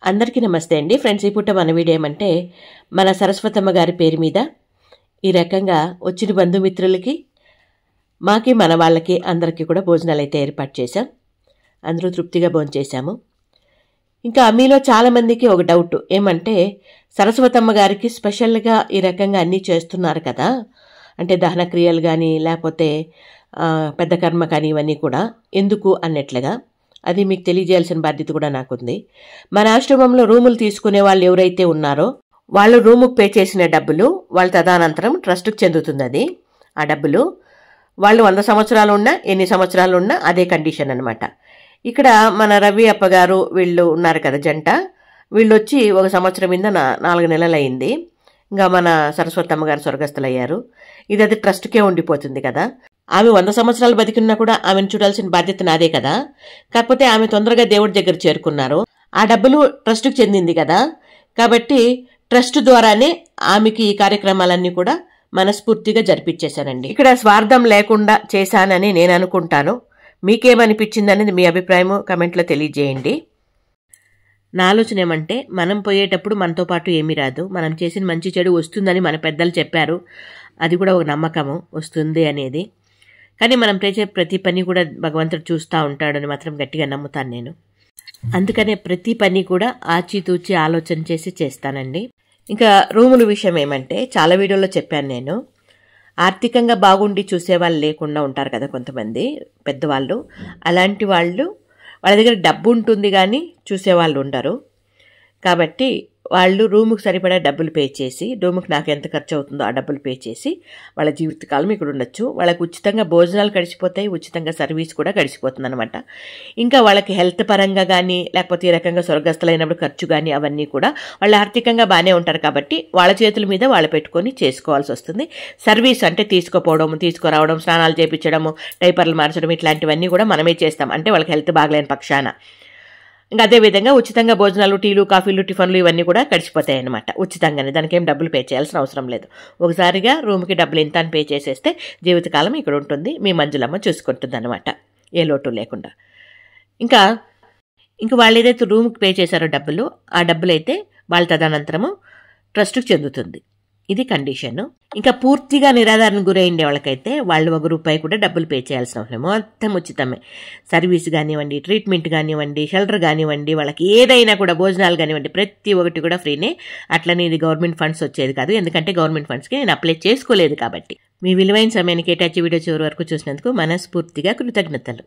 అందరికీ నమస్తే అండి ఫ్రెండ్స్. ఈ పూట మన వీడియో ఏమంటే మన సరస్వతమ్మ గారి పేరు మీద ఈ రకంగా వచ్చిన బంధుమిత్రులకి మాకి మన వాళ్ళకి అందరికీ కూడా భోజనాలు అయితే ఏర్పాటు చేశాం. అందరూ తృప్తిగా భోంచేశాము. ఇంకా మీలో చాలామందికి ఒక డౌట్ ఏమంటే సరస్వతమ్మ గారికి స్పెషల్గా ఈ రకంగా అన్నీ చేస్తున్నారు కదా, అంటే దహన క్రియలు కానీ లేకపోతే పెద్ద కర్మ కానీ ఇవన్నీ కూడా ఎందుకు అన్నట్లుగా అది మీకు తెలియజేయాల్సిన బాధ్యత కూడా నాకుంది. మన ఆశ్రమంలో రూములు తీసుకునే వాళ్ళు ఎవరైతే ఉన్నారో వాళ్ళు రూముకు పే చేసిన డబ్బులు వాళ్ళ తదనంతరం ట్రస్ట్కి చెందుతుంది. అది ఆ డబ్బులు వాళ్ళు 100 సంవత్సరాలు ఉన్నా ఎన్ని సంవత్సరాలు ఉన్నా అదే కండిషన్ అనమాట. ఇక్కడ మన రవి అప్పగారు వీళ్ళు ఉన్నారు కదా జంట, వీళ్ళు వచ్చి 1 సంవత్సరం మీద 4 నెలలు అయింది. ఇంకా మన సరస్వతమ్మ గారు స్వర్గస్థులయ్యారు. ఇది అది ట్రస్ట్కే ఉండిపోతుంది కదా. ఆమె 100 సంవత్సరాలు బతికినా కూడా ఆమెను చూడాల్సిన బాధ్యత నాదే కదా. కాకపోతే ఆమె తొందరగా దేవుడి దగ్గర చేరుకున్నారు. ఆ డబ్బులు ట్రస్ట్కి చెందింది కదా, కాబట్టి ట్రస్ట్ ద్వారానే ఆమెకి ఈ కార్యక్రమాలన్నీ కూడా మనస్ఫూర్తిగా జరిపించేశానండి. ఇక్కడ స్వార్థం లేకుండా చేశానని నేను అనుకుంటాను. మీకేమనిపించింది అనేది మీ అభిప్రాయము కమెంట్లో తెలియజేయండి. నా ఆలోచన ఏమంటే మనం పోయేటప్పుడు మనతో పాటు ఏమీ రాదు, మనం చేసిన మంచి చెడు వస్తుందని మన పెద్దలు చెప్పారు. అది కూడా ఒక నమ్మకము వస్తుంది అనేది. కానీ మనం చేసే ప్రతి పని కూడా భగవంతుడు చూస్తూ ఉంటాడని మాత్రం గట్టిగా నమ్ముతాను నేను. అందుకనే ప్రతి పని కూడా ఆచితూచి ఆలోచన చేసి చేస్తానండి. ఇంకా రూముల విషయం ఏమంటే చాలా వీడియోలో చెప్పాను నేను. ఆర్థికంగా బాగుండి చూసేవాళ్ళు లేకుండా ఉంటారు కదా కొంతమంది పెద్దవాళ్ళు. అలాంటి వాళ్ళ దగ్గర డబ్బు ఉంటుంది కానీ చూసేవాళ్ళు ఉండరు. కాబట్టి వాళ్ళు రూముకు సరిపడా డబ్బులు పే చేసి, రూముకు నాకు ఎంత ఖర్చు అవుతుందో ఆ డబ్బులు పే చేసి వాళ్ళ జీవితకాలం ఇక్కడ ఉండొచ్చు. వాళ్ళకి ఉచితంగా భోజనాలు గడిచిపోతాయి, ఉచితంగా సర్వీస్ కూడా గడిచిపోతుంది అనమాట. ఇంకా వాళ్ళకి హెల్త్ పరంగా కానీ లేకపోతే ఈ రకంగా స్వర్గస్థులైనప్పుడు ఖర్చు కానీ అవన్నీ కూడా వాళ్ళు ఆర్థికంగా బాగానే ఉంటారు. కాబట్టి వాళ్ళ చేతుల మీద వాళ్ళు పెట్టుకొని చేసుకోవాల్సి వస్తుంది. సర్వీస్ అంటే తీసుకుపోవడం, తీసుకురావడం, స్నానాలు చేయించడము, డైపర్లు మార్చడం ఇట్లాంటివన్నీ కూడా మనమే చేస్తాం, అంటే వాళ్ళకి హెల్త్ బాగలేని పక్షాన. ఇంకా అదేవిధంగా ఉచితంగా భోజనాలు, టీలు, కాఫీలు, టిఫన్లు ఇవన్నీ కూడా గడిచిపోతాయి అనమాట ఉచితంగానే. దానికి ఏం డబ్బులు పే చేయాల్సిన అవసరం లేదు. ఒకసారిగా రూమ్కి డబ్బులు ఇంత అని పే చేసేస్తే జీవితకాలం ఇక్కడ ఉంటుంది. మీ మంజులమ్మ చూసుకుంటుంది అనమాట, ఏ లోటు లేకుండా. ఇంకా వాళ్ళు ఏదైతే రూమ్కి పే చేశారో డబ్బులు, ఆ డబ్బులు అయితే వాళ్ళ తదనంతరము ట్రస్ట్కి చెందుతుంది. ఇది కండిషన్. ఇంకా పూర్తిగా నిరాధారణ గురైండే వాళ్ళకైతే వాళ్ళు ₹1 కూడా డబ్బులు పే చేయాల్సిన అవసరం, మొత్తం ఉచితమే. సర్వీస్ కానివ్వండి, ట్రీట్మెంట్ కానివ్వండి, షెల్టర్ కానివ్వండి, వాళ్ళకి ఏదైనా కూడా భోజనాలు కానివ్వండి ప్రతి ఒక్కటి కూడా ఫ్రీనే. అట్లనే ఇది గవర్నమెంట్ ఫండ్స్ వచ్చేది కాదు, ఎందుకంటే గవర్నమెంట్ ఫండ్స్కి నేను అప్లై చేసుకోలేదు కాబట్టి. మీ విలువైన సమయాన్ని కేటాయించి వీడియో చివరి వరకు చూసినందుకు మనస్ఫూర్తిగా కృతజ్ఞతలు.